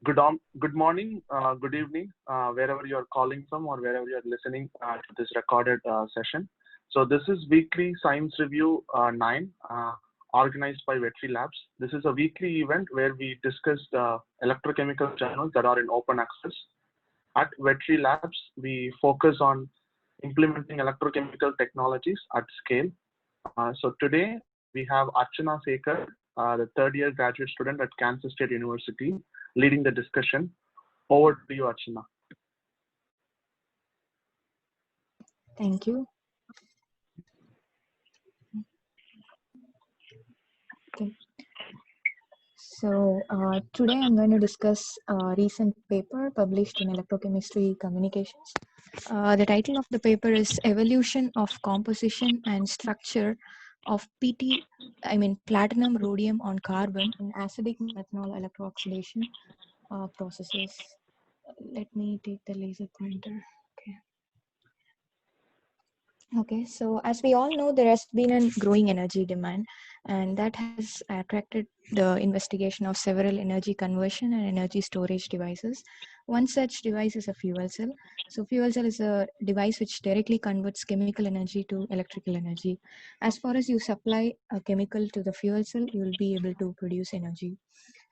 Good morning, good evening, wherever you're calling from or wherever you're listening to this recorded session. So this is weekly science review 9, organized by Vetri Labs. This is a weekly event where we discuss the electrochemical journals that are in open access. At Vetri Labs, we focus on implementing electrochemical technologies at scale. So today we have Archana Sekar, the third year graduate student at Kansas State University, leading the discussion. Over to you, Archana. Thank you. Okay. So today I'm going to discuss a recent paper published in Electrochemistry Communications. The title of the paper is Evolution of Composition and Structure of platinum rhodium on carbon in acidic methanol electrooxidation processes. Let me take the laser pointer. Okay, so as we all know, there has been a growing energy demand, and that has attracted the investigation of several energy conversion and energy storage devices. One such device is a fuel cell. So fuel cell is a device which directly converts chemical energy to electrical energy. As far as you supply a chemical to the fuel cell, you will be able to produce energy.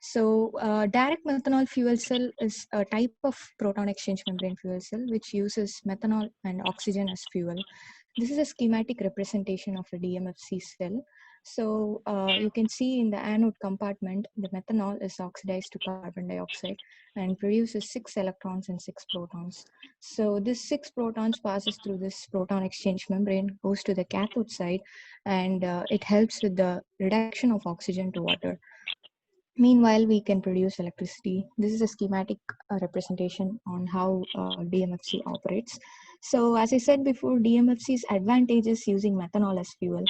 So direct methanol fuel cell is a type of proton exchange membrane fuel cell which uses methanol and oxygen as fuel. This is a schematic representation of a DMFC cell. So you can see in the anode compartment, the methanol is oxidized to carbon dioxide and produces 6 electrons and 6 protons. So this 6 protons passes through this proton exchange membrane, goes to the cathode side, and it helps with the reduction of oxygen to water. Meanwhile, we can produce electricity. This is a schematic representation on how DMFC operates. So as I said before, DMFC's advantages using methanol as fuel.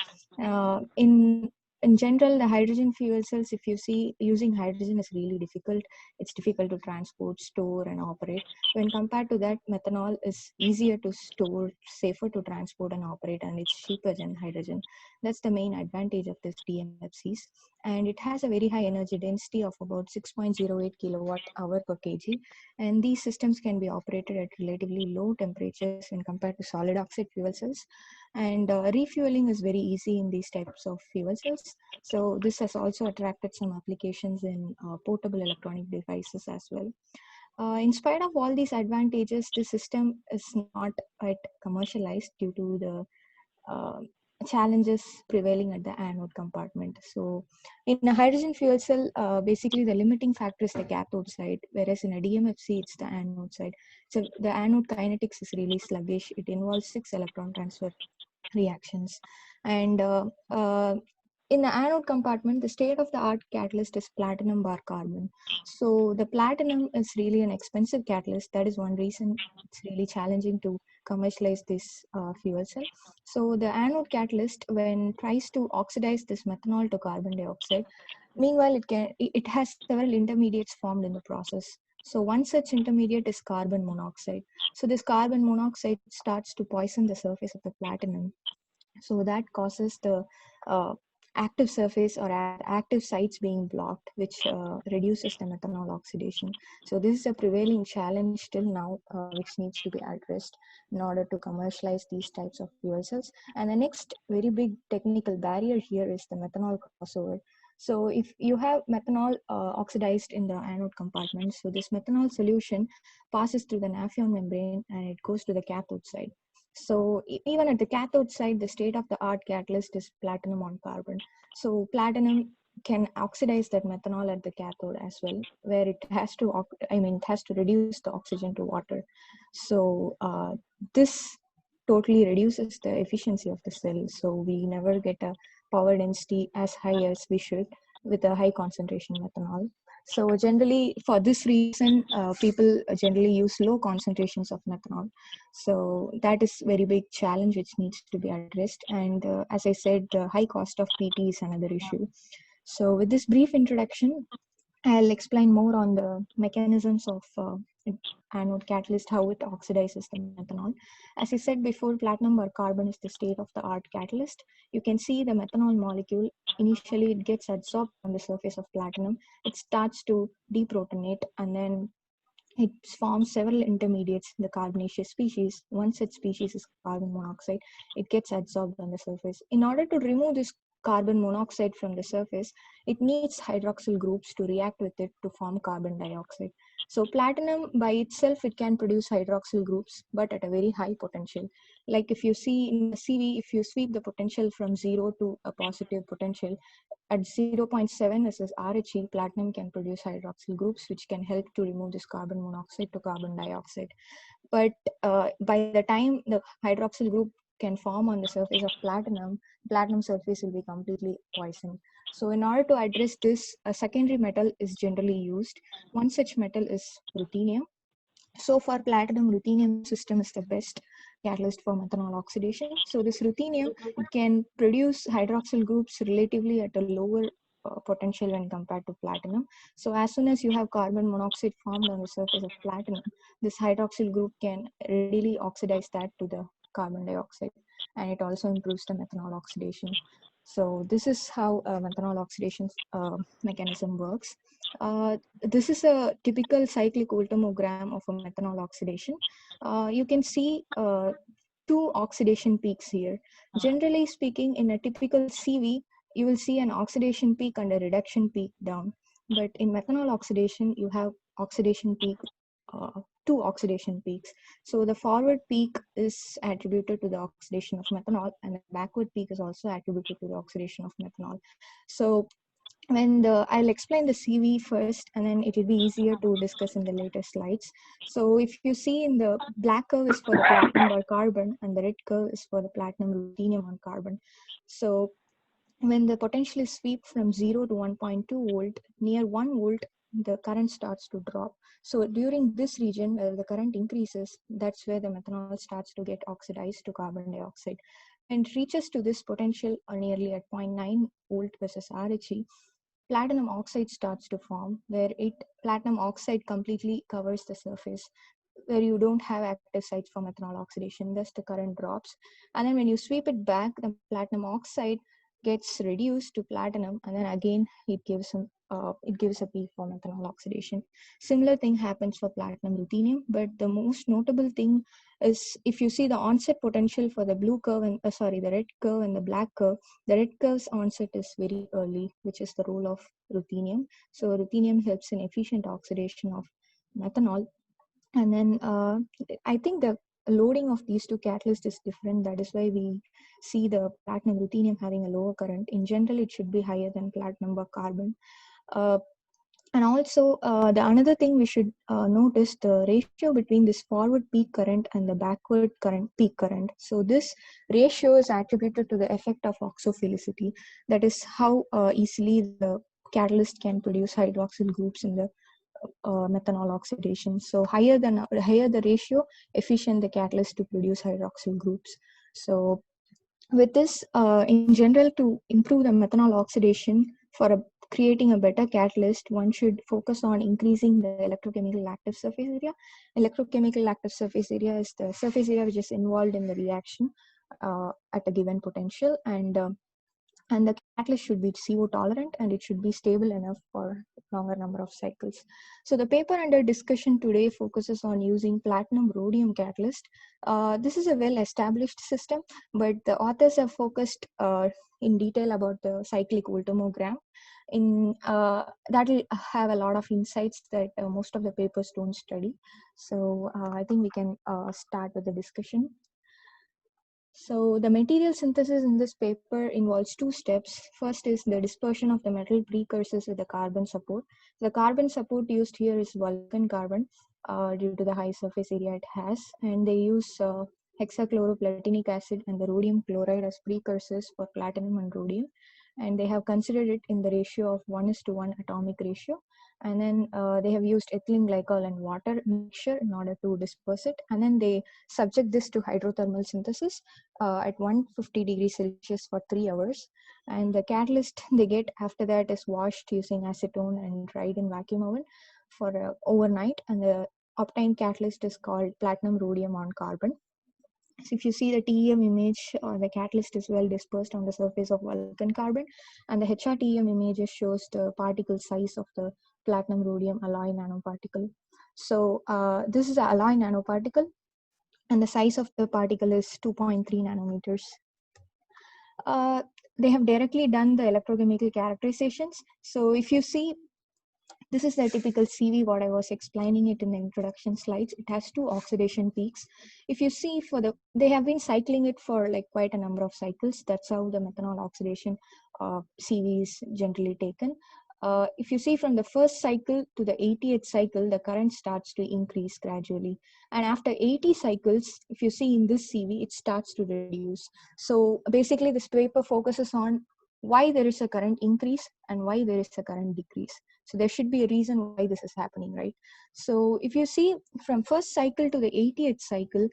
In general, the hydrogen fuel cells, if you see, using hydrogen is really difficult. It's difficult to transport, store, and operate. When compared to that, methanol is easier to store, safer to transport and operate, and it's cheaper than hydrogen. That's the main advantage of this DMFCs. And it has a very high energy density of about 6.08 kilowatt hour per kg. And these systems can be operated at relatively low temperatures when compared to solid oxide fuel cells. And refueling is very easy in these types of fuel cells. So this has also attracted some applications in portable electronic devices as well. In spite of all these advantages, the system is not yet commercialized due to the challenges prevailing at the anode compartment. So in a hydrogen fuel cell, basically the limiting factor is the cathode side, whereas in a DMFC, it's the anode side. So the anode kinetics is really sluggish. It involves 6 electron transfer reactions. And in the anode compartment, the state-of-the-art catalyst is platinum bar carbon. So the platinum is really an expensive catalyst. That is one reason it's really challenging to commercialize this fuel cell. So the anode catalyst, when tries to oxidize this methanol to carbon dioxide, meanwhile it has several intermediates formed in the process. So one such intermediate is carbon monoxide. So this carbon monoxide starts to poison the surface of the platinum. So that causes the active surface or active sites being blocked, which reduces the methanol oxidation. So this is a prevailing challenge till now, which needs to be addressed in order to commercialize these types of fuel cells. And the next very big technical barrier here is the methanol crossover. So if you have methanol oxidized in the anode compartment, so this methanol solution passes through the Nafion membrane and it goes to the cathode side. So even at the cathode side, the state-of-the-art catalyst is platinum on carbon. So platinum can oxidize that methanol at the cathode as well, where it has to, it has to reduce the oxygen to water. So this totally reduces the efficiency of the cell. So we never get a power density as high as we should with a high concentration methanol. So generally, for this reason, people generally use low concentrations of methanol. So that is very big challenge which needs to be addressed. And as I said, the high cost of PT is another issue. So with this brief introduction, I'll explain more on the mechanisms of anode catalyst, how it oxidizes the methanol. As I said before, platinum or carbon is the state of the art catalyst. You can see the methanol molecule. Initially, it gets adsorbed on the surface of platinum. It starts to deprotonate, and then it forms several intermediates, the carbonaceous species. One such species is carbon monoxide. It gets adsorbed on the surface. In order to remove this carbon monoxide from the surface, it needs hydroxyl groups to react with it to form carbon dioxide. So platinum by itself, it can produce hydroxyl groups, but at a very high potential. Like if you see in the CV, if you sweep the potential from 0 to a positive potential, at 0.7 this is RHE, platinum can produce hydroxyl groups, which can help to remove this carbon monoxide to carbon dioxide. But by the time the hydroxyl group can form on the surface of platinum, platinum surface will be completely poisoned. So in order to address this, a secondary metal is generally used. One such metal is ruthenium. So for platinum, ruthenium system is the best catalyst for methanol oxidation. So this ruthenium, it can produce hydroxyl groups relatively at a lower potential when compared to platinum. So as soon as you have carbon monoxide formed on the surface of platinum, this hydroxyl group can readily oxidize that to the carbon dioxide, and it also improves the methanol oxidation. So this is how methanol oxidation mechanism works. This is a typical cyclic voltammogram of a methanol oxidation. You can see two oxidation peaks here. Generally speaking, in a typical CV, you will see an oxidation peak and a reduction peak down. But in methanol oxidation, you have oxidation peak, two oxidation peaks. So the forward peak is attributed to the oxidation of methanol, and the backward peak is also attributed to the oxidation of methanol. So I'll explain the CV first, and then it will be easier to discuss in the later slides. So if you see in the black curve is for the platinum bicarbon, and the red curve is for the platinum ruthenium on carbon. So when the potential is sweep from 0 to 1.2 volt, near 1 volt, the current starts to drop. So during this region where the current increases, that's where the methanol starts to get oxidized to carbon dioxide. And reaches to this potential or nearly at 0.9 volt versus RHE, platinum oxide starts to form, where platinum oxide completely covers the surface, where you don't have active sites for methanol oxidation, thus the current drops. And then when you sweep it back, the platinum oxide gets reduced to platinum, and then again it gives a peak for methanol oxidation. Similar thing happens for platinum ruthenium, but the most notable thing is if you see the onset potential for the blue curve and the red curve and the black curve, the red curve's onset is very early, which is the role of ruthenium. So ruthenium helps in efficient oxidation of methanol. And then I think the loading of these two catalysts is different. That is why we see the platinum ruthenium having a lower current. In general, it should be higher than platinum bicarbon. And also the another thing we should notice the ratio between this forward peak current and the backward current peak current. So this ratio is attributed to the effect of oxophilicity. That is how easily the catalyst can produce hydroxyl groups in the methanol oxidation. So higher the ratio, efficient the catalyst to produce hydroxyl groups. So with this, in general, to improve the methanol oxidation creating a better catalyst, one should focus on increasing the electrochemical active surface area. Electrochemical active surface area is the surface area which is involved in the reaction at a given potential, and the catalyst should be CO tolerant, and it should be stable enough for longer number of cycles. So the paper under discussion today focuses on using platinum rhodium catalyst. This is a well established system, but the authors have focused in detail about the cyclic voltammogram. That will have a lot of insights that most of the papers don't study. So I think we can start with the discussion. So the material synthesis in this paper involves two steps. First is the dispersion of the metal precursors with the carbon support. The carbon support used here is Vulcan carbon due to the high surface area it has, and they use hexachloroplatinic acid and the rhodium chloride as precursors for platinum and rhodium, and they have considered it in the ratio of 1:1 atomic ratio. And then they have used ethylene glycol and water mixture in order to disperse it, and then they subject this to hydrothermal synthesis at 150 degrees Celsius for 3 hours. And the catalyst they get after that is washed using acetone and dried in vacuum oven for overnight. And the optime catalyst is called platinum rhodium on carbon. So if you see the TEM image, the catalyst is well dispersed on the surface of Vulcan carbon, and the HRTEM image shows the particle size of the platinum rhodium alloy nanoparticle. So this is an alloy nanoparticle, and the size of the particle is 2.3 nanometers. Uh, they have directly done the electrochemical characterizations. So if you see, this is the typical CV, what I was explaining it in the introduction slides. It has two oxidation peaks. If you see they have been cycling it for like quite a number of cycles. That's how the methanol oxidation CV is generally taken. If you see from the first cycle to the 80th cycle, the current starts to increase gradually. And after 80 cycles, if you see in this CV, it starts to reduce. So basically this paper focuses on why there is a current increase and why there is a current decrease. So there should be a reason why this is happening, right? So if you see from first cycle to the 80th cycle,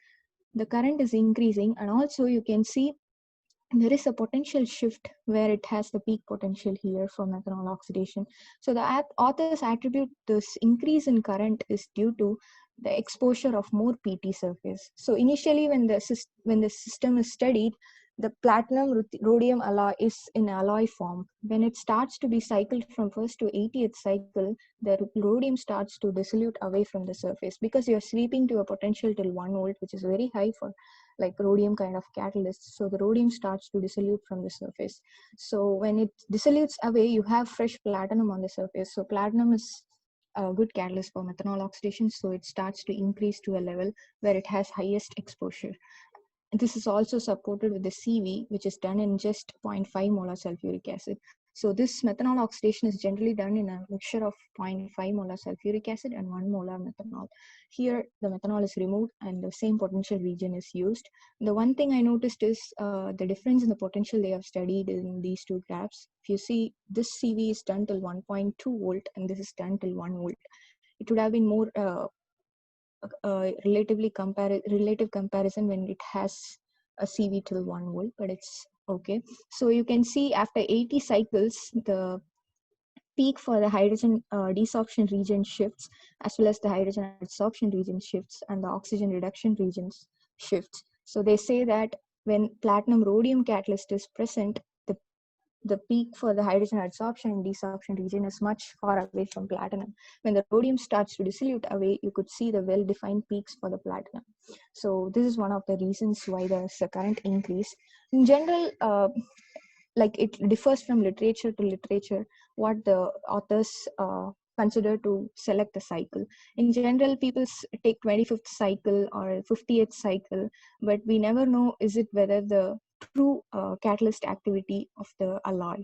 the current is increasing, and also you can see there is a potential shift where it has the peak potential here for methanol oxidation. So the authors attribute this increase in current is due to the exposure of more PT surface. So initially when the system is studied, the platinum rhodium alloy is in alloy form. When it starts to be cycled from first to 80th cycle, the rhodium starts to dissolute away from the surface because you're sweeping to a potential till 1 volt, which is very high for like rhodium kind of catalysts. So the rhodium starts to dissolute from the surface. So when it dissolutes away, you have fresh platinum on the surface. So platinum is a good catalyst for methanol oxidation. So it starts to increase to a level where it has highest exposure. This is also supported with the CV, which is done in just 0.5 molar sulfuric acid. So this methanol oxidation is generally done in a mixture of 0.5 molar sulfuric acid and 1 molar methanol. Here, the methanol is removed and the same potential region is used. The one thing I noticed is the difference in the potential they have studied in these two graphs. If you see, this CV is done till 1.2 volt and this is done till 1 volt. It would have been more relative comparison when it has a CV till 1 volt, but it's okay. So you can see after 80 cycles, the peak for the hydrogen desorption region shifts, as well as the hydrogen adsorption region shifts, and the oxygen reduction regions shifts. So they say that when platinum rhodium catalyst is present, the peak for the hydrogen adsorption and desorption region is much far away from platinum. When the rhodium starts to dissolute away, you could see the well-defined peaks for the platinum. So this is one of the reasons why there's a current increase. In general, like it differs from literature to literature, what the authors consider to select the cycle. In general, people take 25th cycle or 50th cycle, but we never know is it whether the true catalyst activity of the alloy.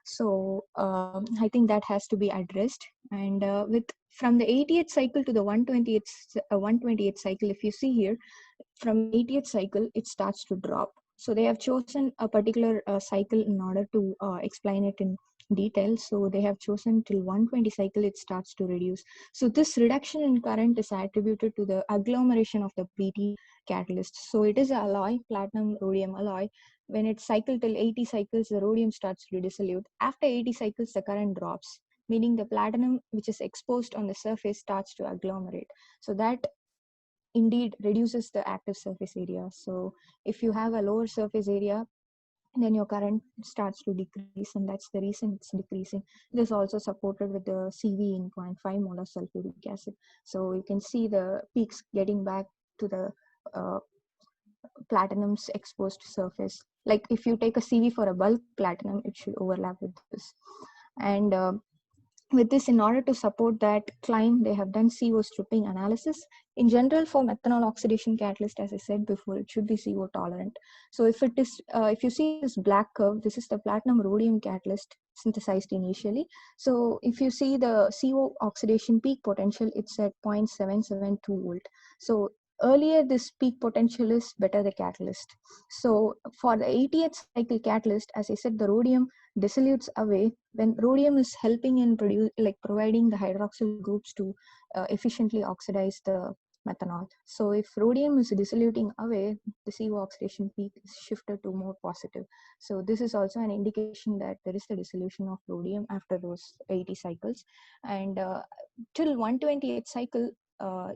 So I think that has to be addressed. And with from the 80th cycle to the 128th cycle, if you see here, from 80th cycle, it starts to drop. So they have chosen a particular cycle in order to explain it in detail. So they have chosen till 120 cycle, it starts to reduce. So this reduction in current is attributed to the agglomeration of the PT catalyst. So it is an alloy, platinum rhodium alloy. When it cycles till 80 cycles, the rhodium starts to dissolute. After 80 cycles, the current drops, meaning the platinum which is exposed on the surface starts to agglomerate. So that indeed reduces the active surface area. So if you have a lower surface area, then your current starts to decrease, and that's the reason it's decreasing. This is also supported with the CV in 0.5 molar sulfuric acid. So you can see the peaks getting back to the platinum's exposed surface. Like if you take a CV for a bulk platinum, it should overlap with this. And with this, in order to support that claim, they have done CO stripping analysis. In general, for methanol oxidation catalyst, as I said before, it should be CO tolerant. So if it is, if you see this black curve, this is the platinum rhodium catalyst synthesized initially. So if you see the CO oxidation peak potential, it's at 0.772 volt. So earlier this peak potential is better the catalyst. So for the 80th cycle catalyst, as I said, the rhodium dissolutes away when rhodium is helping in providing the hydroxyl groups to efficiently oxidize the methanol. So if rhodium is dissoluting away, the CO oxidation peak is shifted to more positive. So this is also an indication that there is the dissolution of rhodium after those 80 cycles. And till 128th cycle,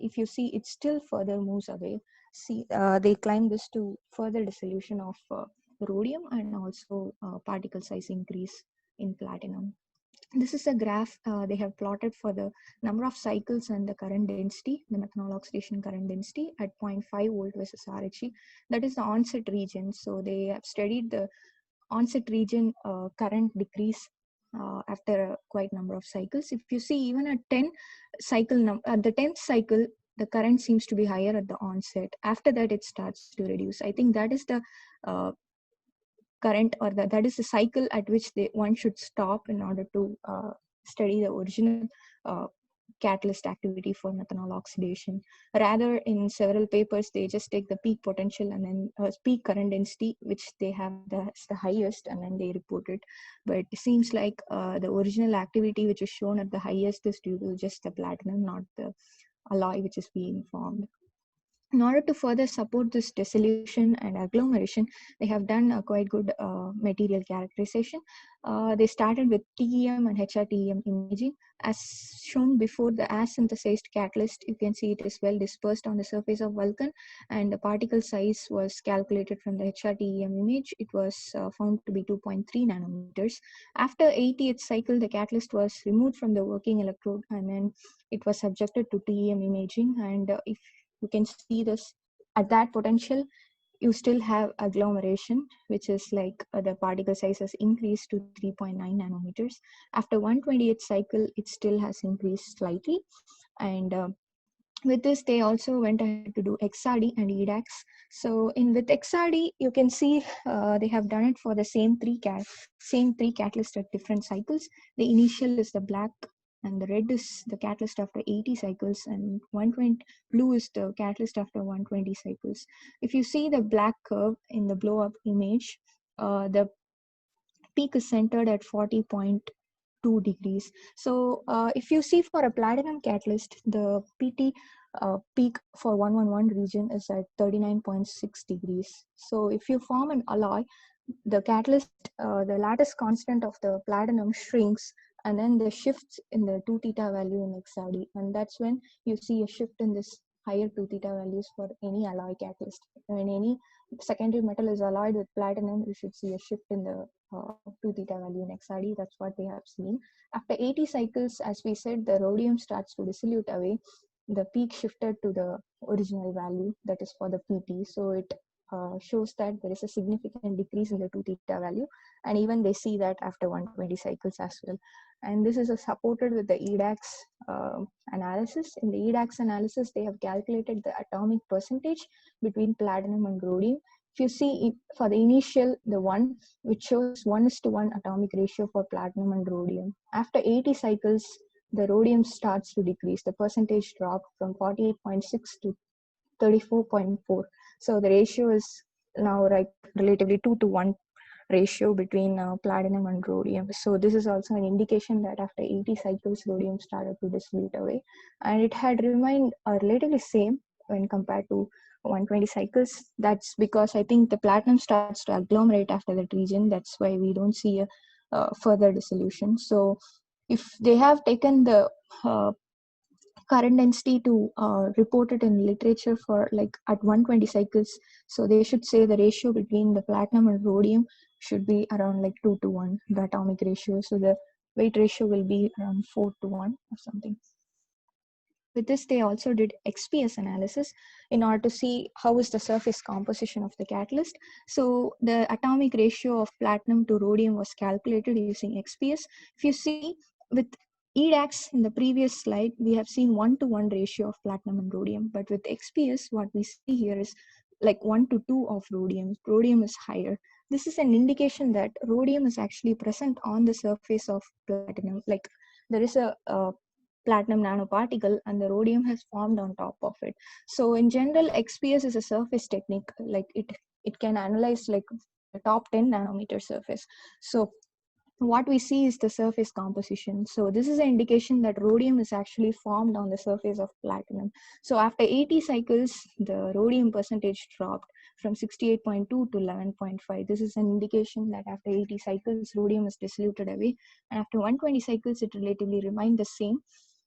if you see, it still further moves away. See, they climb this to further dissolution of rhodium and also particle size increase in platinum. This is a graph they have plotted for the number of cycles and the current density, the methanol oxidation current density at 0.5 volt versus RHE. That is the onset region. So they have studied the onset region current decrease after a quite number of cycles. If you see, even at 10 cycle, at the 10th cycle, the current seems to be higher at the onset. After that, it starts to reduce. I think that is the uh, current, or that is the cycle at which one should stop in order to study the original uh, catalyst activity for methanol oxidation. Rather, in several papers, they just take the peak potential and then peak current density, which they have the highest, and then they report it. But it seems like the original activity which is shown at the highest is due to just the platinum, not the alloy which is being formed. In order to further support this dissolution and agglomeration, they have done a quite good material characterization. They started with TEM and HRTEM imaging. As shown before, the as-synthesized catalyst, you can see it is well dispersed on the surface of Vulcan, and the particle size was calculated from the HRTEM image. It was found to be 2.3 nanometers. After 80th cycle, the catalyst was removed from the working electrode, and then it was subjected to TEM imaging. And if you can see this, at that potential, you still have agglomeration, which is like the particle size has increased to 3.9 nanometers. After 128th cycle, it still has increased slightly. And with this, they also went ahead to do XRD and EDAX. So with XRD, you can see they have done it for the same three catalysts at different cycles. The initial is the black, and the red is the catalyst after 80 cycles, and 120 blue is the catalyst after 120 cycles. If you see the black curve in the blow up image, the peak is centered at 40.2 degrees. So if you see for a platinum catalyst, the PT peak for 111 region is at 39.6 degrees. So if you form an alloy, the catalyst, the lattice constant of the platinum shrinks, and then the shifts in the 2 theta value in XRD, and that's when you see a shift in this higher 2 theta values for any alloy catalyst. When any secondary metal is alloyed with platinum, you should see a shift in the 2 theta value in XRD. That's what they have seen. After 80 cycles, as we said, the rhodium starts to dilute away. The peak shifted to the original value, that is for the PT. So it shows that there is a significant decrease in the 2 theta value, and even they see that after 120 cycles as well. And this is supported with the EDAX analysis. In the EDAX analysis, they have calculated the atomic percentage between platinum and rhodium. If you see for the initial, the one which shows 1:1 atomic ratio for platinum and rhodium. After 80 cycles, the rhodium starts to decrease. The percentage dropped from 48.6 to 34.4. So the ratio is now like relatively 2:1 ratio between platinum and rhodium. So this is also an indication that after 80 cycles, rhodium started to dilute away, and it had remained relatively same when compared to 120 cycles. That's because I think the platinum starts to agglomerate after that region. That's why we don't see a further dissolution. So if they have taken the current density to report it in literature for like at 120 cycles, so they should say the ratio between the platinum and rhodium should be around like 2:1, the atomic ratio. So the weight ratio will be around 4:1 or something. With this, they also did XPS analysis in order to see how is the surface composition of the catalyst. So the atomic ratio of platinum to rhodium was calculated using XPS. If you see with EDAX in the previous slide, we have seen 1:1 ratio of platinum and rhodium, but with XPS, what we see here is like 1:2 of rhodium. Rhodium is higher. This is an indication that rhodium is actually present on the surface of platinum. Like there is a platinum nanoparticle and the rhodium has formed on top of it. So in general, XPS is a surface technique. Like it can analyze like the top 10 nanometer surface. So what we see is the surface composition. So this is an indication that rhodium is actually formed on the surface of platinum. So after 80 cycles, the rhodium percentage dropped from 68.2 to 11.5. This is an indication that after 80 cycles, rhodium is diluted away. And after 120 cycles, it relatively remained the same.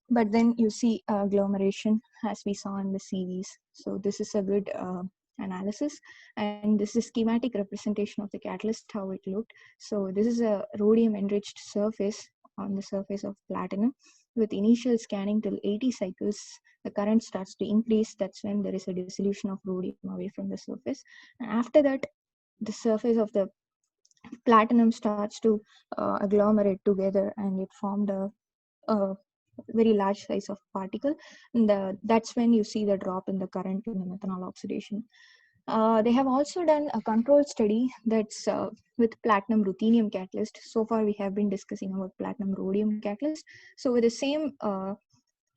but then you see agglomeration as we saw in the series. So this is a good analysis, and this is schematic representation of the catalyst, how it looked. So this is a rhodium enriched surface on the surface of platinum. With initial scanning till 80 cycles, the current starts to increase. That's when there is a dissolution of rhodium away from the surface. And after that, the surface of the platinum starts to agglomerate together, and it formed a very large size of particle. And that's when you see the drop in the current in the methanol oxidation. They have also done a control study that's with platinum ruthenium catalyst. So far we have been discussing about platinum rhodium catalyst. So with the same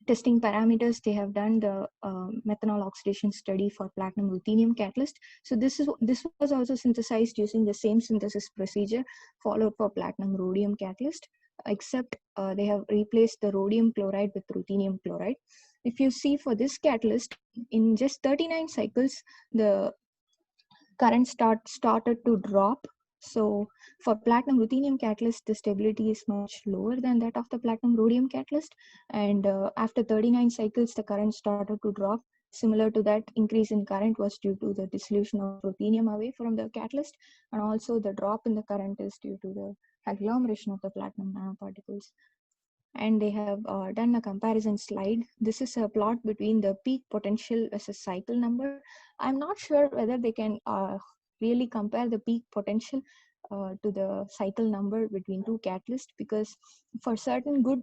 testing parameters, they have done the methanol oxidation study for platinum ruthenium catalyst. So this was also synthesized using the same synthesis procedure followed for platinum rhodium catalyst, except they have replaced the rhodium chloride with ruthenium chloride. If you see for this catalyst, in just 39 cycles, the current started to drop. So for platinum ruthenium catalyst, the stability is much lower than that of the platinum rhodium catalyst. And after 39 cycles, the current started to drop. Similar to that, increase in current was due to the dissolution of ruthenium away from the catalyst. And also the drop in the current is due to the agglomeration of the platinum nanoparticles. And they have done a comparison slide. This is a plot between the peak potential versus cycle number. I'm not sure whether they can really compare the peak potential to the cycle number between two catalysts, because for certain good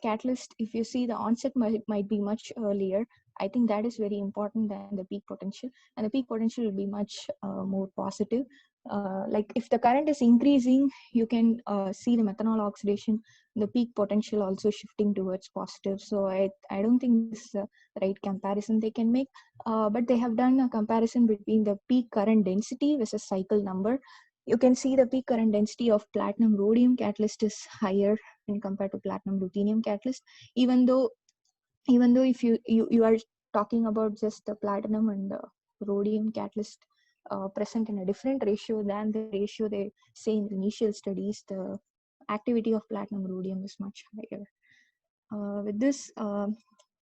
catalyst, if you see the onset might be much earlier. I think that is very important than the peak potential, and the peak potential will be much more positive. Like if the current is increasing, you can see the methanol oxidation, the peak potential also shifting towards positive. So I don't think this is the right comparison they can make. But they have done a comparison between the peak current density versus cycle number. You can see the peak current density of platinum rhodium catalyst is higher when compared to platinum ruthenium catalyst, even though if you are talking about just the platinum and the rhodium catalyst present in a different ratio than the ratio they say in the initial studies, the activity of platinum rhodium is much higher. With this,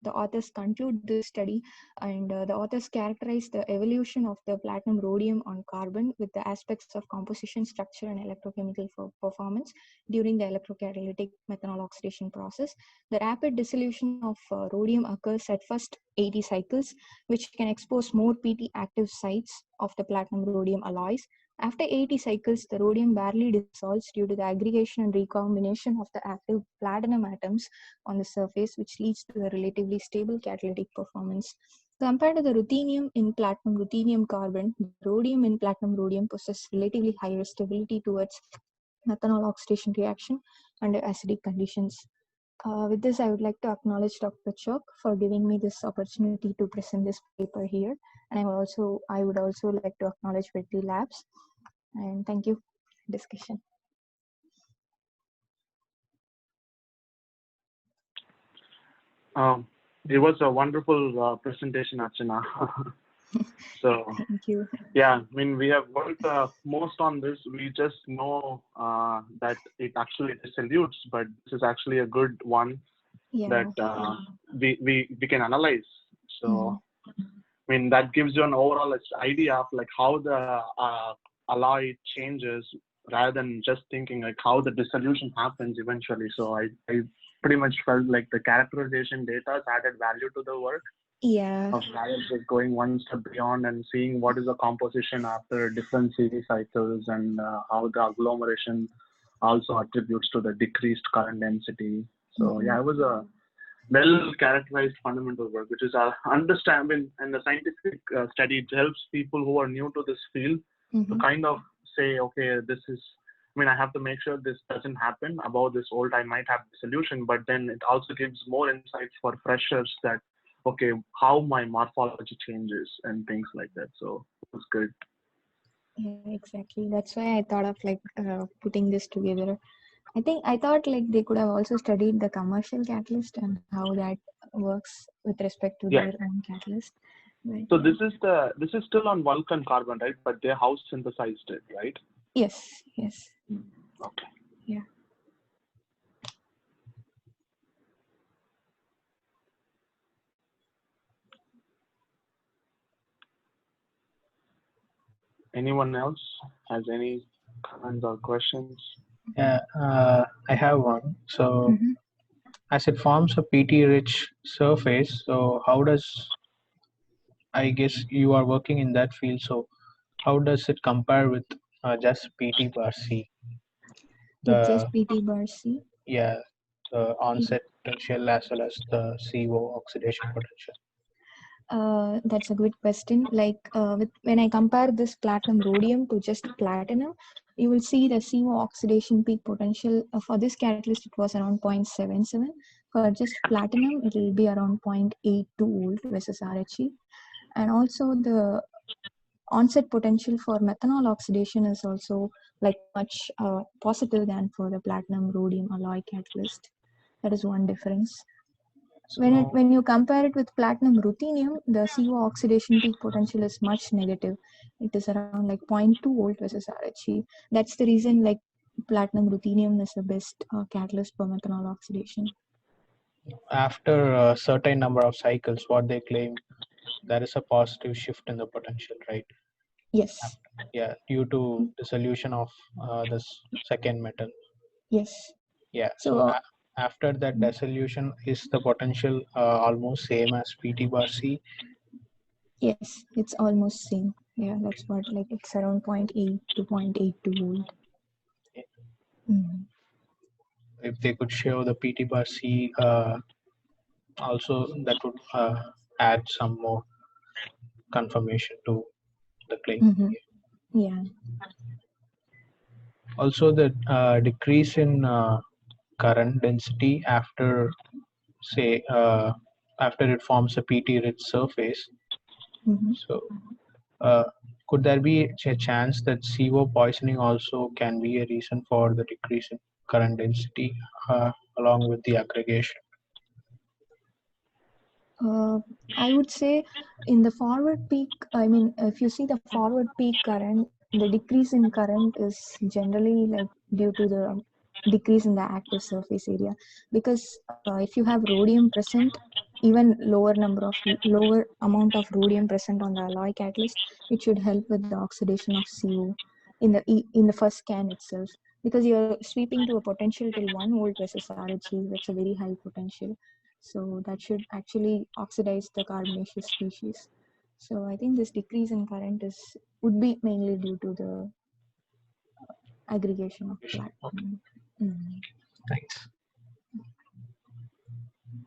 the authors conclude this study, and the authors characterize the evolution of the platinum rhodium on carbon with the aspects of composition, structure, and electrochemical performance during the electrocatalytic methanol oxidation process. The rapid dissolution of rhodium occurs at first 80 cycles, which can expose more PT active sites of the platinum rhodium alloys. After 80 cycles, the rhodium barely dissolves due to the aggregation and recombination of the active platinum atoms on the surface, which leads to a relatively stable catalytic performance. Compared to the ruthenium in platinum ruthenium carbon, the rhodium in platinum rhodium possesses relatively higher stability towards methanol oxidation reaction under acidic conditions. With this, I would like to acknowledge Dr. Chok for giving me this opportunity to present this paper here. And I would also like to acknowledge Vetri Labs. And thank you for the discussion. It was a wonderful presentation, Archana. So, thank you. Yeah, I mean, we have worked most on this. We just know that it actually dilutes, but this is actually a good one that we can analyze. So, I mean, that gives you an overall idea of like how the alloy changes rather than just thinking like how the dissolution happens eventually. So I pretty much felt like the characterization data added value to the work. Yeah. Of just going one step beyond and seeing what is the composition after different series cycles and how the agglomeration also attributes to the decreased current density. So yeah, it was a well characterized fundamental work, which is understanding, and the scientific study, it helps people who are new to this field to kind of say, okay, this is, I mean, I have to make sure this doesn't happen. About this old, I might have the solution, but then it also gives more insights for freshers that, okay, how my morphology changes and things like that. So it was good. Yeah, exactly. That's why I thought of like putting this together. I thought like they could have also studied the commercial catalyst and how that works with respect to their own catalyst. But, so this is still on Vulcan carbon, right? But they house synthesized it, right? Yes. Okay. Yeah. Anyone else has any comments or questions? Yeah, I have one. So, Mhm. as it forms a PT-rich surface, so how does, I guess you are working in that field, so how does it compare with just PT bar C? With just The PT bar C. yeah, the onset potential as well as the CO oxidation potential. That's a good question. Like when I compare this platinum rhodium to just platinum, you will see the CO oxidation peak potential for this catalyst it was around 0.77. For just platinum, it will be around 0.82 volt versus RHE. And also the onset potential for methanol oxidation is also like much positive than for the platinum rhodium alloy catalyst. That is one difference. So When you compare it with platinum ruthenium, the CO oxidation peak potential is much negative. It is around like 0.2 volt versus RHE. That's the reason like platinum ruthenium is the best catalyst for methanol oxidation. after a certain number of cycles, what they claim, there is a positive shift in the potential, right? Yes. Yeah, due to dissolution of this second metal. Yes. Yeah, so So after that dissolution, is the potential almost same as PT bar C? yes, it's almost same. Yeah, that's what like it's around 0.8 to 0.82 volt. If they could show the PT bar C, also that would add some more confirmation to the claim. Mm-hmm. Yeah. Also, the decrease in current density after, say, after it forms a PT-rich surface. Mm-hmm. So, uh, could there be a chance that CO poisoning also can be a reason for the decrease in current density along with the aggregation? I would say in the forward peak, I mean, if you see the forward peak current, the decrease in current is generally like due to the decrease in the active surface area. Because if you have rhodium present, even lower amount of rhodium present on the alloy catalyst, it should help with the oxidation of CO in the first scan itself. Because you're sweeping to a potential till 1 volt versus RHE, that's a very high potential. So that should actually oxidize the carbonaceous species. So I think this decrease in current would be mainly due to the aggregation of Okay, platinum. thanks.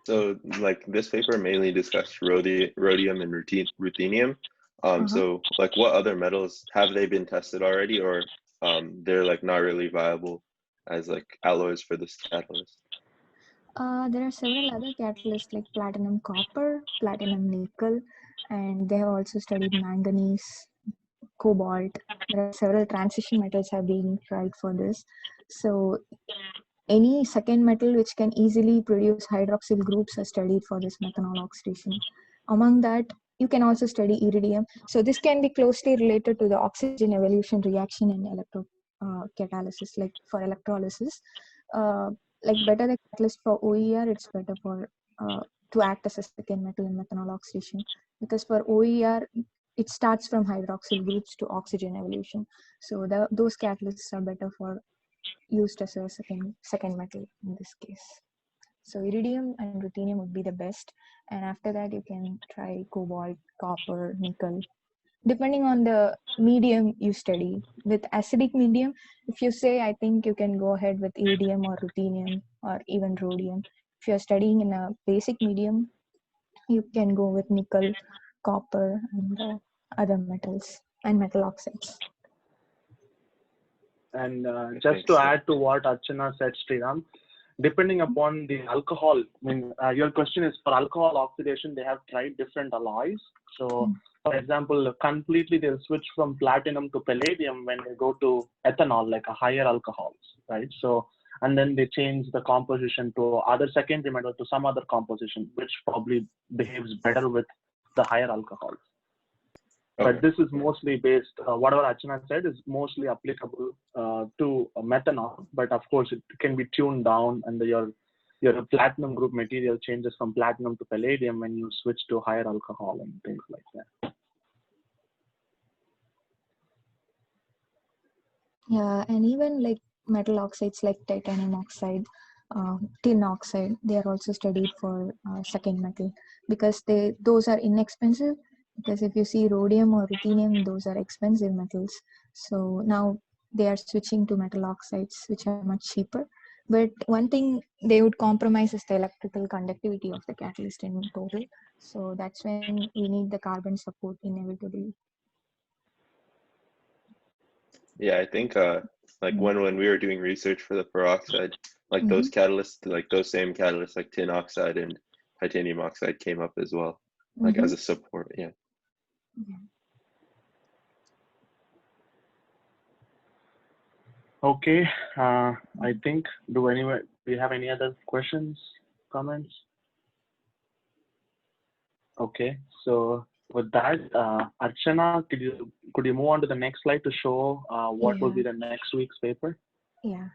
So, like this paper mainly discussed rhodium and ruthenium. So, like, what other metals have they been tested already, or they're like not really viable as like alloys for this catalyst? There are several other catalysts like platinum copper, platinum nickel, and they have also studied manganese, cobalt. There are several transition metals have been tried for this. So any second metal which can easily produce hydroxyl groups are studied for this methanol oxidation. Among that, you can also study iridium. So this can be closely related to the oxygen evolution reaction in catalysis, like for electrolysis. Like better the catalyst for OER, it's better for to act as a second metal in methanol oxidation. Because for OER, it starts from hydroxyl groups to oxygen evolution. So those catalysts are better for used as a second metal in this case. So iridium and ruthenium would be the best, and after that you can try cobalt, copper, nickel, depending on the medium you study. With acidic medium, if you say, I think you can go ahead with iridium or ruthenium or even rhodium. If you're studying in a basic medium, you can go with nickel, copper, and other metals and metal oxides. And Okay, just to thanks. add to what Archana said, Sriram, depending upon the alcohol, I mean, your question is for alcohol oxidation, they have tried different alloys. So, for example, completely they'll switch from platinum to palladium when they go to ethanol, like a higher alcohols, right? So, and then they change the composition to other secondary metal to some other composition, which probably behaves better with the higher alcohols. Okay. But this is mostly based, whatever Archana said is mostly applicable to methanol, but of course it can be tuned down, and your platinum group material changes from platinum to palladium when you switch to higher alcohol and things like that. Yeah, and even like metal oxides like titanium oxide, tin oxide, they are also studied for second metal because those are inexpensive. Because if you see rhodium or ruthenium, those are expensive metals. So now they are switching to metal oxides, which are much cheaper. But one thing they would compromise is the electrical conductivity of the catalyst in total. So that's when we need the carbon support inevitably. Yeah, I think like when we were doing research for the peroxide, like Mhm. those catalysts, like those same catalysts, like tin oxide and titanium oxide came up as well, like as a support. Yeah. Okay. I think, do you have any other questions, comments? Okay. So with that, Archana, could you move on to the next slide to show what will Yeah, be the next week's paper? yeah.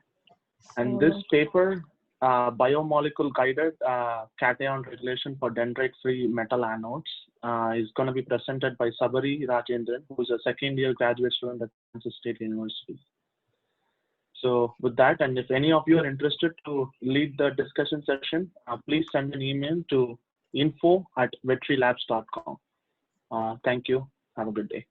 And this So paper, biomolecule guided cation regulation for dendrite-free metal anodes, is going to be presented by Sabari Rajendran, who is a second-year graduate student at Kansas State University. So with that, and if any of you are interested to lead the discussion session, please send an email to info@vetrilabs.com. Thank you. Have a good day.